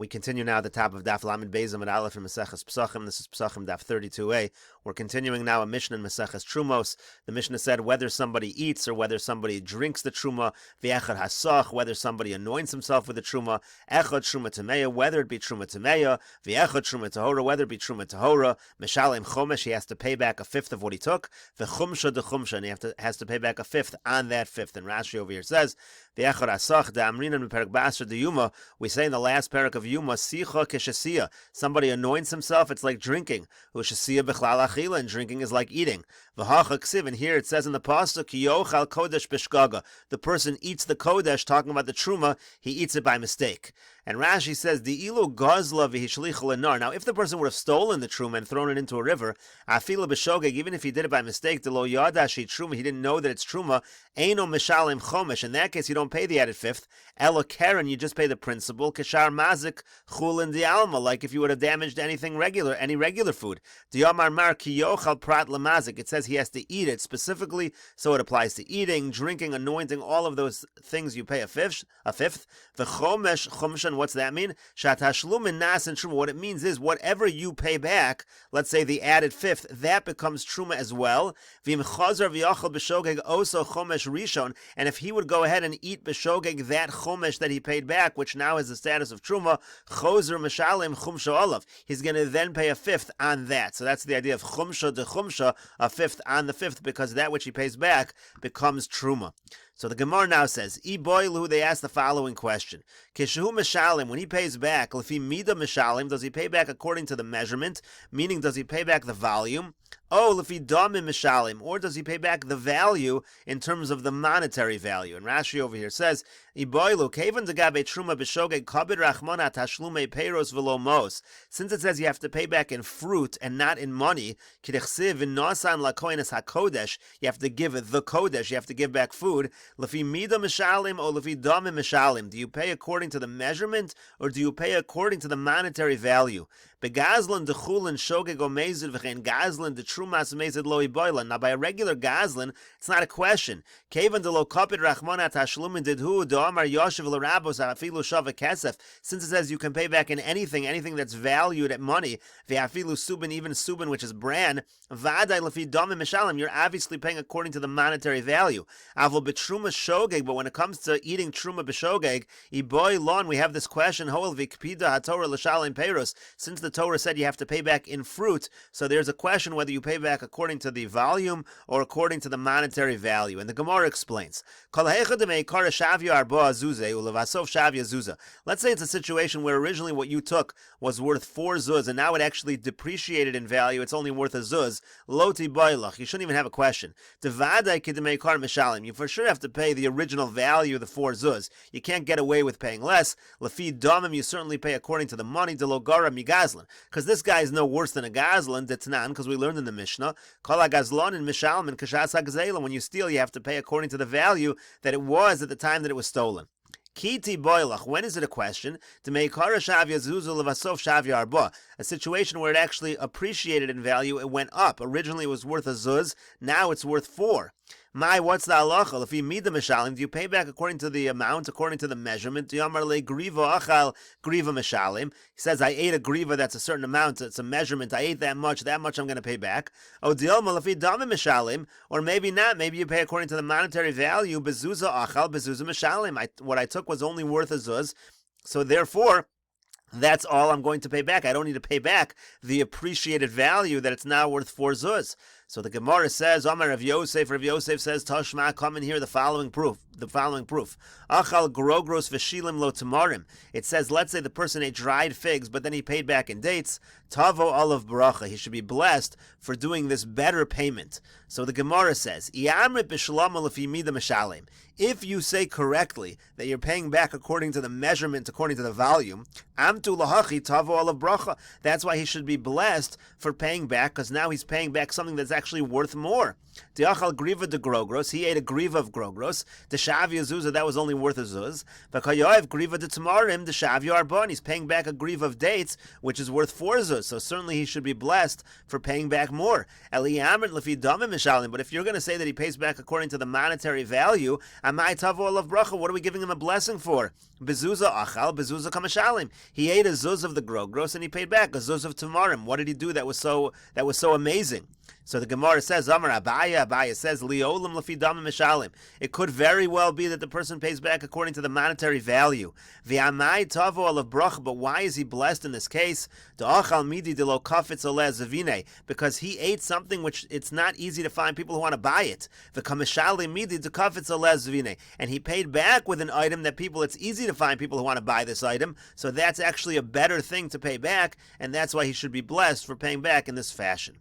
We continue now at the top of Daf Lamed Beis and Aleph in Meseches Pesachim. This is Pesachim Daf 32a. We're continuing now a Mishnah in Meseches Trumos. The Mishnah said whether somebody eats or whether somebody drinks the Truma, v'echad hasach, whether somebody anoints himself with the Truma, echad Truma Tameya, whether it be Truma Tameya, v'echad Truma Tahora, whether it be Truma Tahora, Meshalem Chomesh, he has to pay back a fifth of what he took, v'chumsha de chumsha, and he has to pay back a fifth on that fifth. And Rashi over here says, v'echad hasach, da'amrinan m'perek ba'asher de Yuma, we say in the last parak of Yuma, sicha keshasiya. Somebody anoints himself, it's like drinking. Ushasiya b'chlal achila, and drinking is like eating. V'hacha ksiv, and here it says in the pasuk, ki yochal kodesh b'shgaga. The person eats the kodesh, talking about the truma, he eats it by mistake. And Rashi says, the ilu gazla v'hishlich lenar. Now, if the person would have stolen the truma and thrown it into a river, afila b'shogeg, even if he did it by mistake, the lo yada shi truma, he didn't know that it's truma, eino mishalim chomesh. In that case, you don't pay the added fifth. Elo keren, you just pay the principal. Keshar mazik chulin di alma, like if you would have damaged anything regular, any regular food. Diyamar mar ki yochal prat lemazik. It says he has to eat it specifically, so it applies to eating, drinking, anointing, all of those things. You pay a fifth. The chomesh chumshan. What's that mean? Shatashlumin nas and truma. What it means is whatever you pay back, let's say the added fifth, that becomes truma as well. V'im chazar v'yachal b'shogeg oso chomesh rishon. And if he would go ahead and eat b'shogeg that chomesh that he paid back, which now has the status of truma, chozer mishalim chumsha olav. He's going to then pay a fifth on that. So that's the idea of chumsha de chumsha, a fifth on the fifth, because that which he pays back becomes truma. So the Gemara now says, Iboilu, they ask the following question. Keshehu mishalim, when he pays back, lefi mida mishalim, does he pay back according to the measurement? Meaning, does he pay back the volume? Oh, lefi damim mishalim, or does he pay back the value in terms of the monetary value? And Rashi over here says, Iboilu, kevan degabe truma b'shogeg kabed rachmana tashlume peiros v'lo mos. Since it says you have to pay back in fruit and not in money, k'dechsiv v'nosan lakoinas hakodesh, you have to give the kodesh, you have to give back food. Lefi mida mishalim or lefi damim mishalim. Do you pay according to the measurement or do you pay according to the monetary value? Begazlan dechulin shogeg omezid v'chein gazlan de trumas mezid lo iboilan. Now by a regular gazlan, it's not a question. Kevan de lo kapid rachmana tashlumin didhu do'amar yoshev l'rabos afilu shava kesef. Since it says you can pay back in anything that's valued at money, ve'afilu subin, even subin, which is bran, v'adai lefi damim mishalim, you're obviously paying according to the monetary value. Avol betruma shogeg, but when it comes to eating truma b'shogeg, iboilon, we have this question, hoel v'kpida haTorah l'shalim peiros. Since the Torah said you have to pay back in fruit, so there's a question whether you pay back according to the volume or according to the monetary value. And the Gemara explains, let's say it's a situation where originally what you took was worth 4 zuz, and now it actually depreciated in value, it's only worth a zuz. Loti boilach, you shouldn't even have a question. You for sure have to pay the original value of the 4 zuz. You can't get away with paying less. Lafi damim, you certainly pay according to the money. Delogara migazlan, because this guy is no worse than a gazlan. Detnan, because we learned in the Mishnah, kol gazlan and mishalman kashas hagzela. When you steal, you have to pay according to the value that it was at the time that it was stolen. Kiti boilach, when is it a question? To make shavya zuzu levasof shavya arba, a situation where it actually appreciated in value, it went up. Originally it was worth a zuz, now it's worth 4. What's the halacha? If you meet the mishalim, do you pay back according to the amount, according to the measurement? Yamar le griva achal griva mishalim. He says, I ate a griva that's a certain amount, it's a measurement, I ate that much I'm going to pay back. O diilma lefi dama mishalim, or maybe not, maybe you pay according to the monetary value, bezuza achal, bezuza mishalim. What I took was only worth a zuz, so therefore, that's all I'm going to pay back. I don't need to pay back the appreciated value that it's now worth 4 zuz. So the Gemara says, Amar Rav Yosef says, Tashma, come and hear the following proof. Achal grogros v'shilim lo tamarim. It says, let's say the person ate dried figs, but then he paid back in dates. Tavo olav baracha. He should be blessed for doing this better payment. So the Gemara says, Iamrit b'shalama lefi mida mishalim. If you say correctly that you're paying back according to the measurement, according to the volume, amtu lahachi tavo olav bracha. That's why he should be blessed for paying back, because now he's paying back something that's actually worth more. Diachal griva de grogros, he ate a griva of grogros. The shavya zuzah, that was only worth a zuz. V'kayoyev griva de tamarim, the shavya arbon, he's paying back a griva of dates, which is worth 4 zuz. So certainly he should be blessed for paying back more. Eliyamrit lefi damim mishalim, but if you're going to say that he pays back according to the monetary value, amai tavo olav bracha, what are we giving him a blessing for? Bezuzah achal, bezuzah kamashalim. He ate a zuz of the grogros and he paid back a zuz of tamarim. What did he do that was so amazing? So the Gemara says, Amar Abaya says, Liolam lefi damim mishalim. It could very well be that the person pays back according to the monetary value. V'amai tavo olav bracha, but why is he blessed in this case? Da'achal midi de lo kafetz oleh zavine, because he ate something which it's not easy to find people who want to buy it. V'kamishali midi de kafetz oleh zavine, and he paid back with an item that it's easy to find people who want to buy this item. So that's actually a better thing to pay back, and that's why he should be blessed for paying back in this fashion.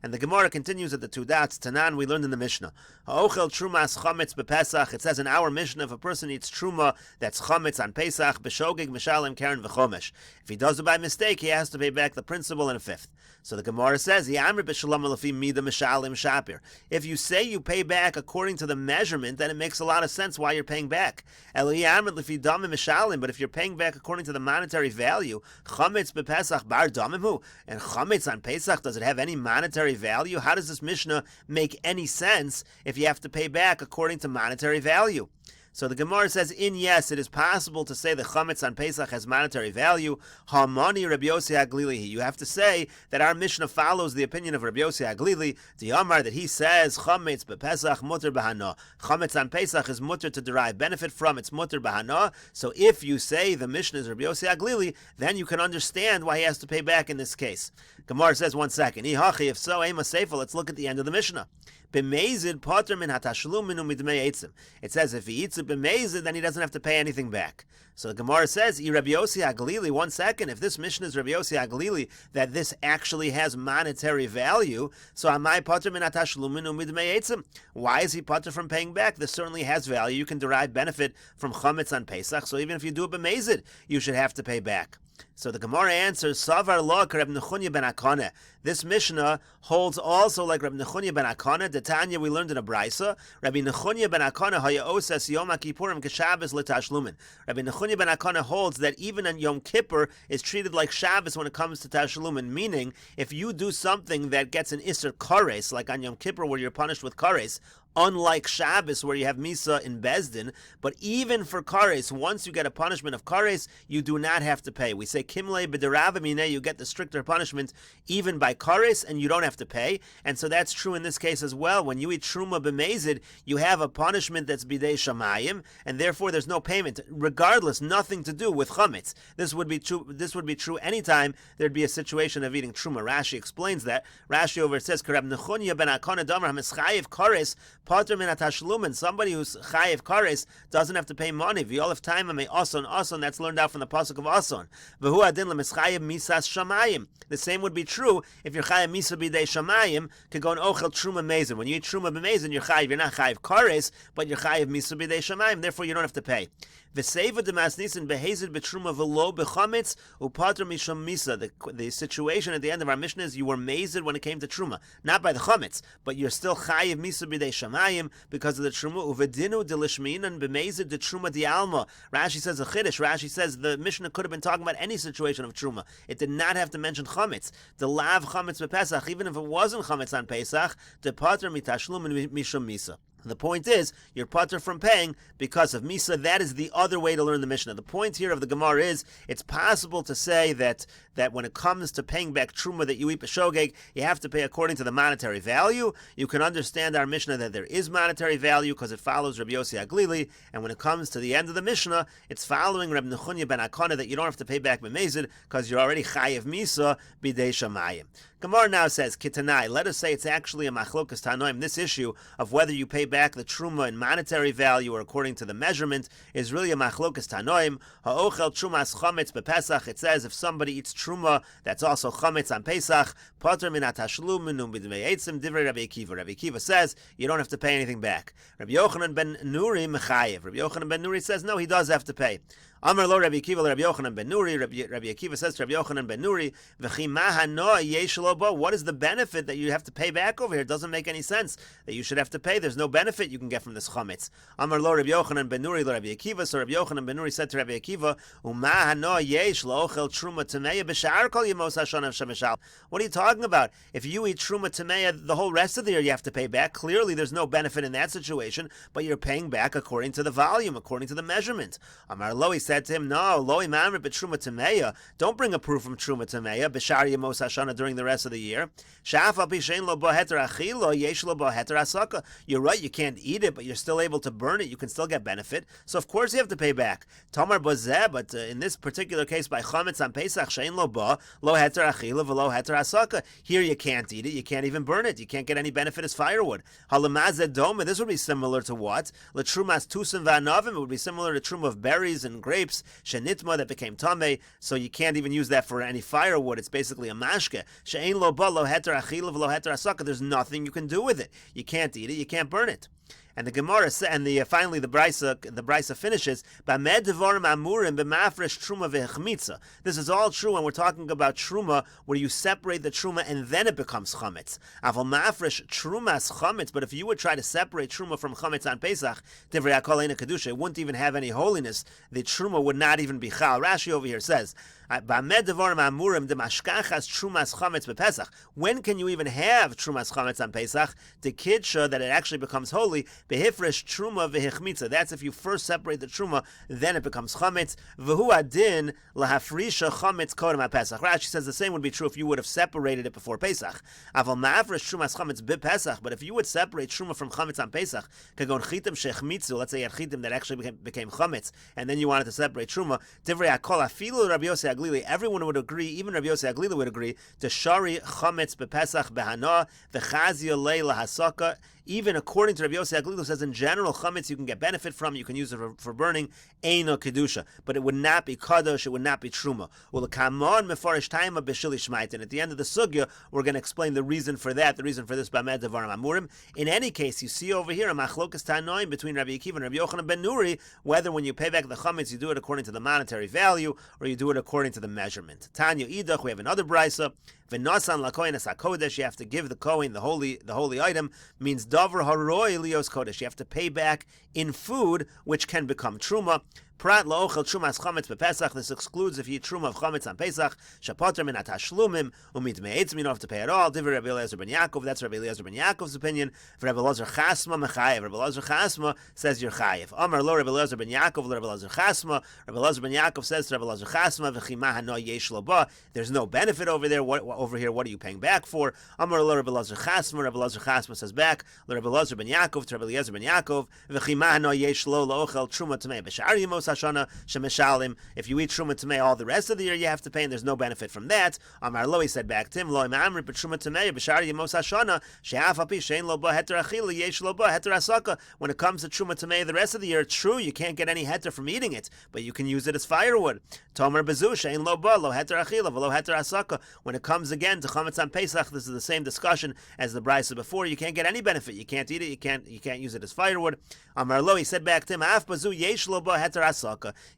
And the Gemara continues at the 2 dots. Tanan, we learned in the Mishnah. Ha'ochel trumas chametz bepesach. It says in our Mishnah, if a person eats truma that's chametz on Pesach, b'shogeg, mishalem, karen, v'chomesh. If he does it by mistake, he has to pay back the principal and a fifth. So the Gemara says, Yamri b'shalom lefi mida mishalem shapir. If you say you pay back according to the measurement, then it makes a lot of sense why you're paying back. El yamri lefi damim mishalem. But if you're paying back according to the monetary value, chametz bepesach bar damimu, and chametz on Pesach, does it have any monetary value? How does this Mishnah make any sense if you have to pay back according to monetary value? So the Gemara says, yes, it is possible to say the chametz on Pesach has monetary value. Hamani Rabbi Yossi Haglili. You have to say that our Mishnah follows the opinion of Rabbi Yossi Haglili, the Amar, that he says chametz bepesach mutter bahana. Chametz on Pesach is mutter to derive benefit from. It's mutter bahana. So if you say the Mishnah is Rabbi Yossi Haglili, then you can understand why he has to pay back in this case. Gemara says, 1 second. If so, ema seifa. Let's look at the end of the Mishnah. B'mezid poter min hatashlum minu midmei etzim. It says if he eats it b'mezid, then he doesn't have to pay anything back. So the Gemara says, Rabbi Yossi Haglili, 1 second, if this Mishnah is Rabbi Yossi Haglili, that this actually has monetary value, so amai poter min hatashlum minu midmei etzim. Why is he poter from paying back? This certainly has value. You can derive benefit from chametz on Pesach, so even if you do it b'mezid, you should have to pay back. So the Gemara answers, Savar lo Reb Nechunya ben Akana. This Mishnah holds also like Reb Nechunya ben Akana. The Tanya we learned in a Brisa. Rabbi Nechunya ben Akana haya oses Yom HaKippurim k'Shabbos l'Tashlumin. Rabbi Nechunya ben Akana holds that even on Yom Kippur is treated like Shabbos when it comes to Tashlumin. Meaning, if you do something that gets an Isser Kares, like on Yom Kippur where you're punished with Kares, unlike Shabbos where you have Misa in Bezdin, but even for Kares, once you get a punishment of Kares, you do not have to pay. We say Kimle b'deravamine, you get the stricter punishment even by Kares, and you don't have to pay. And so that's true in this case as well. When you eat Truma b'mezid, you have a punishment that's bidei shamayim, and therefore there's no payment. Regardless, nothing to do with Chametz. This would be true anytime there'd be a situation of eating Truma. Rashi explains that. Rashi over says, Karab Nechunya ben Akana damar hamischayev Kares Pater min hatashlumin. Somebody who's chayev kares doesn't have to pay money. V'yolef time may ason. That's learned out from the pasuk of ason. V'hu adin lemischayev misas shamayim. The same would be true if you're chayev misa b'dei shamayim. Could go and ochel truma mezin. When you eat truma b'mezin, you're chayev. You're not chayev kares, but you're chayev misa b'dei shamayim. Therefore, you don't have to pay. V'seiva demasnisin behezid b'truma v'lo b'chametz upater misham misa. The situation at the end of our Mishnah is you were mazed when it came to truma, not by the chametz, but you're still chayev misa b'dei shamayim because of the truma. Uvedinu delishminan b'mazed de truma di alma. Rashi says a chiddush. Rashi says the Mishnah could have been talking about any situation of truma. It did not have to mention chametz. The lav chametz b'Pesach, even if it wasn't chametz on Pesach, the pater mitashlum and misham misa. The point is, you're pater from paying because of Misa. That is the other way to learn the Mishnah. The point here of the Gemara is, it's possible to say that when it comes to paying back Truma that you eat b'shogeg, you have to pay according to the monetary value. You can understand our Mishnah that there is monetary value because it follows Rabbi Yossi Haglili, and when it comes to the end of the Mishnah, it's following Rabbi Nechunya ben Akana that you don't have to pay back b'mezid because you're already chayev Misa b'dei shamayim. Gemara now says, Kitanai, let us say it's actually a machlokas tanoim. This issue of whether you pay back the truma in monetary value or according to the measurement is really a machlokas tanoim. Ha'ochel trumas chametz bepesach. It says if somebody eats truma that's also chametz on Pesach, pater min hatashlum minu b'dmei eitzim divrei Rabbi Akiva. Rabbi Akiva says you don't have to pay anything back. Rabbi Yochanan ben Nuri mechayev. Rabbi Yochanan ben Nuri says no, he does have to pay. Amar lo Rabbi Akiva Rabbi Yochanan ben Nuri. Rabbi Akiva says to Rabbi Yochanan ben Nuri, "V'chi ma hanoah yesh lo bo." What is the benefit that you have to pay back over here? It doesn't make any sense that you should have to pay. There's no benefit you can get from this chametz. Amar lo Rabbi Yochanan ben Nuri lo Rabbi Akiva. So Rabbi Yochanan ben Nuri said to Rabbi Akiva, "Uma hanoah yesh lo ochel truma tameya b'sha'ar kol yemos hashana shemeshal." What are you talking about? If you eat truma tameya the whole rest of the year, you have to pay back. Clearly, there's no benefit in that situation, but you're paying back according to the volume, according to the measurement. Amar lo, he said to him, "No, lo imamrit b'truma tameya. Don't bring a proof from truma tameya b'shar yemos hashana during the rest of the year. Sha'af al pi shein lo bo heter achilo yesh lo bo heter asaka." You're right, you can't eat it, but you're still able to burn it. You can still get benefit. So of course you have to pay back. Tamar bozeh, but in this particular case by chametz on Pesach shein lo bo lo heter achilo v'lo heter asaka. Here you can't eat it. You can't even burn it. You can't get any benefit as firewood. Halamazed doma. This would be similar to what? L'trumas tusim v'anavim. It would be similar to truma of berries and grapes. Shenitma that became tameh. So you can't even use that for any firewood. It's basically a mashke. She'ein lo ba lo heter achila v'lo heter asaka. There's nothing you can do with it. You can't eat it. You can't burn it. And the Gemara and finally the Brisa finishes Bamed devarim amurim b'mafresh truma v'hechmitza. This is all true when we're talking about truma, where you separate the truma and then it becomes chametz. Aval mafresh trumas chametz. But if you would try to separate truma from chametz on Pesach, divrei hakol eina kedusha, it wouldn't even have any holiness. The truma would not even be chal. Rashi over here says, Bamed devarim amurim demashkachas trumas chametz b'Pesach. When can you even have trumas chametz on Pesach? The kidsha that it actually becomes holy. Behifresh truma v'hichmitza. That's if you first separate the truma, then it becomes chametz. V'hu adin lahafrisha chametz kodem haPesach. Rashi says the same would be true if you would have separated it before Pesach. Aval ma'afresh trumas chametz b'Pesach. But if you would separate truma from chametz on Pesach, kagon chitim shechmitzu. Let's say you had chitim that actually became chametz, and then you wanted to separate truma. Divrei hakol afilu Rabbi Yossi Aglili. Everyone would agree, even Rabbi Yossi Aglili would agree, to shari chametz b'Pesach behana v'chazia lei lahasaka. Even according to Rabbi Yossi Aglili, says in general, chametz you can get benefit from, you can use it for burning, eino kedusha, but it would not be kadosh, it would not be truma. Well, kamon mefarish taima b'shili shmait, and at the end of the sugya, we're going to explain the reason for that, the reason for this bamed devarim amurim. In any case, you see over here a machlokas tanoim between Rabbi Akiva and Rabbi Yochanan ben Nuri, whether when you pay back the chametz, you do it according to the monetary value, or you do it according to the measurement. Tanya idach, we have another brisa. V'nasan lakohen es hakodesh. You have to give the kohen the holy item. Means davar haroi lios kodesh. You have to pay back in food, which can become truma. Prat la'ochel trumas chametz b'Pesach. This excludes if you eat truma of chametz on Pesach. Shapoter min hatashlumim umit me'etz. You don't have to pay at all. Divrei Rabbi Eliezer ben Yaakov. That's Rabbi Eliezer ben Yaakov's opinion. For Rabbi Eliezer Chasma mechayev. Rabbi Eliezer Chasma says you're chayev. Amar lo Rabbi Eliezer ben Yaakov. Rabbi Eliezer Chasma. Rabbi Eliezer ben Yaakov says to Rabbi Eliezer Chasma v'chima hano yesh lo ba. There's no benefit over there. Over here, what are you paying back for? Amar lo Rabbi Eliezer Chasma. Rabbi Eliezer Chasma says back. Rabbi Eliezer ben Yaakov to Rabbi Eliezer ben Yaakov. V'chima hano yesh lo la'ochel truma tamei b'shar yemos hashana shemeshalim. If you eat truma tamei all the rest of the year, you have to pay, and there's no benefit from that. Amar lo, he said back to him, lo imamrit b'truma tamei b'shar yemos hashana she'af api shein lo ba heter achila yesh lo ba heter asaka. When it comes to truma tamei the rest of the year, it's true you can't get any heter from eating it, but you can use it as firewood. Tomer bezu shein lo ba lo heter achila v'lo heter asaka. When it comes again to chametz on Pesach, this is the same discussion as the brisa before. You can't get any benefit. You can't eat it. You can't use it as firewood. Amar lo, he said back to him, af bazu yesh lo ba heter asaka.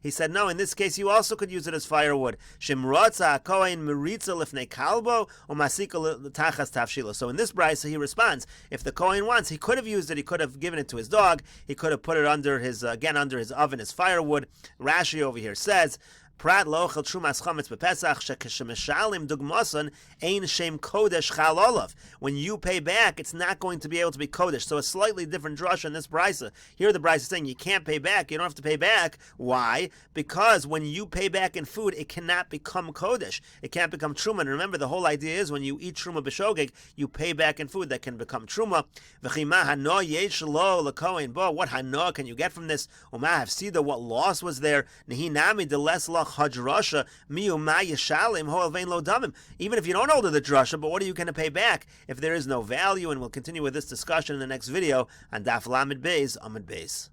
He said, no, in this case, you also could use it as firewood. Shimrotza hakohen meritza lifnei kalbo or masika tachas tavshila. So in this brisa, he responds, if the kohen wants, he could have used it. He could have given it to his dog. He could have put it under his oven as firewood. Rashi over here says, Prat lochel trumas chametz b'Pesach shekeshemeshalim dugmasan ein shem kodesh chal olav. When you pay back, it's not going to be able to be kodesh. So a slightly different drush in this brisa. Here the brisa is saying you can't pay back. You don't have to pay back. Why? Because when you pay back in food, it cannot become kodesh. It can't become truma. And remember, the whole idea is when you eat truma b'shogeg, you pay back in food that can become truma. V'chima hano yesh lo lekohen bo. What hano can you get from this? Uma hafsida. What loss was there? Nehi nami de les loch. Hadrasha miu ma yeshalim hoel vein lo damim. Even if you don't hold the drasha, but what are you going to pay back if there is no value? And we'll continue with this discussion in the next video on Daf Lamed Beis Amud Beis.